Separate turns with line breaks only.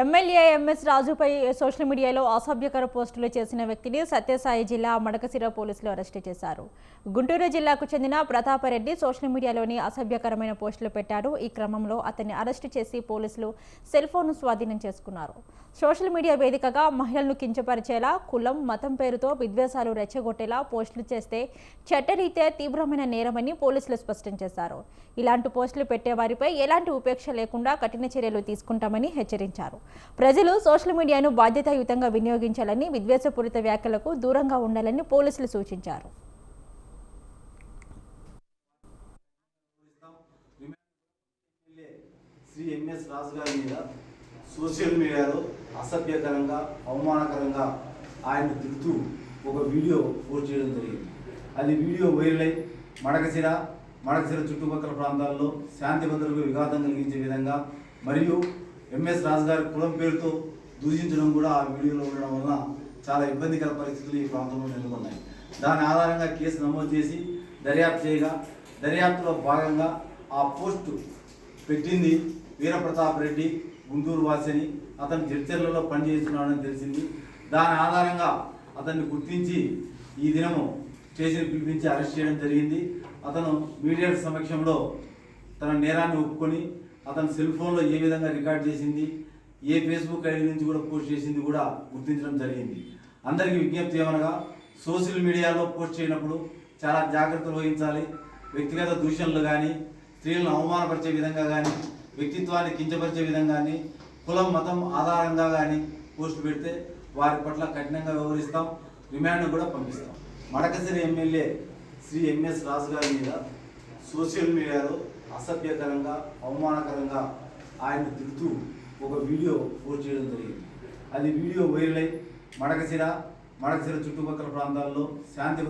MLA MS రాజుపై social మీడియాలో అసభ్యకర పోస్టులు చేసిన వ్యక్తిని సత్యసాయి జిల్లా మడకశిర పోలీసులు అరెస్టు చేశారు. గుంటూరు జిల్లాకు చెందిన ప్రతాపరెడ్డి సోషల్ మీడియాలోని అసభ్యకరమైన పోస్టులు పెట్టారు. ఈ క్రమంలో అతన్ని అరెస్టు చేసి పోలీసులు సెల్ ఫోన్ను స్వాధీనం చేసుకున్నారు. సోషల్ మీడియా వేదికగా మహిళలను కించపరిచేలా, కులం, మతం పేరుతో విద్వేషాలు రెచ్చగొట్టేలా పోస్టులు చేస్తే చట్టరీత్యా తీవ్రమైన నేరమని పోలీసులు స్పష్టం చేశారు. ఇలాంటి పోస్టులు పెట్టేవారిపై ఎలాంటి ఉపేక్ష లేకుండా కఠిన చర్యలు తీసుకుంటామని హెచ్చరించారు. ప్రజలు సోషల్ మీడియాను బాధ్యతాయుతంగా వినియోగించాలని, విద్వేషపూరిత వ్యాఖ్యలకు దూరంగా ఉండాలని పోలీసులు సూచించారు.
శ్రీ ఎంఎస్ రాజు గారి మీద సోషల్ మీడియాలో అసభ్యకరంగా, అవమానకరంగా ఆయన తిడుతూ ఒక వీడియో పోస్ట్ చేయడం జరిగింది. అది వీడియో వైరల్ అయి మడకశిర చుట్టుపక్కల ప్రాంతాల్లో శాంతి భద్రతలకు విఘాతం కలిగించే విధంగా మరియు ఎంఎస్ రాజు గారి కులం పేరుతో దూషించడం కూడా ఆ వీడియోలో ఉండడం వలన చాలా ఇబ్బందికర పరిస్థితులు ఈ ప్రాంతంలో నెలకొన్నాయి. దాని ఆధారంగా కేసు నమోదు చేసి దర్యాప్తు చేయగా, దర్యాప్తులో భాగంగా ఆ పోస్టు పెట్టింది వీరప్రతాప్ రెడ్డి, గుంటూరు వాసిని, అతను జడ్చర్లలో పనిచేస్తున్నాడని తెలిసింది. దాని ఆధారంగా అతన్ని గుర్తించి ఈ దినము స్టేషన్ పిలిపించి అరెస్ట్ చేయడం జరిగింది. అతను మీడియా సమక్షంలో తన నేరాన్ని ఒప్పుకొని అతను సెల్ ఫోన్లో ఏ విధంగా రికార్డ్ చేసింది, ఏ ఫేస్బుక్ ఐడి నుంచి కూడా పోస్ట్ చేసింది కూడా గుర్తించడం జరిగింది. అందరికీ విజ్ఞప్తి ఏమనగా, సోషల్ మీడియాలో పోస్ట్ చేయనప్పుడు చాలా జాగ్రత్తలు వహించాలి. వ్యక్తిగత దూషణలు కానీ, స్త్రీలను అవమానపరిచే విధంగా కానీ, వ్యక్తిత్వాన్ని కించపరిచే విధంగా కానీ, కులం మతం ఆధారంగా కానీ పోస్ట్ పెడితే వారి పట్ల కఠినంగా వ్యవహరిస్తాం, రిమాండ్ కూడా పంపిస్తాం. మడకశిర ఎమ్మెల్యే శ్రీ ఎంఎస్ రాజు గారి మీద సోషల్ మీడియాలో అసభ్యకరంగా, అవమానకరంగా ఆయన తిడుతూ ఒక వీడియో పోస్ట్ చేయడం జరిగింది. అది వీడియో వైరల్ అయి మడకశిర చుట్టుపక్కల ప్రాంతాల్లో శాంతి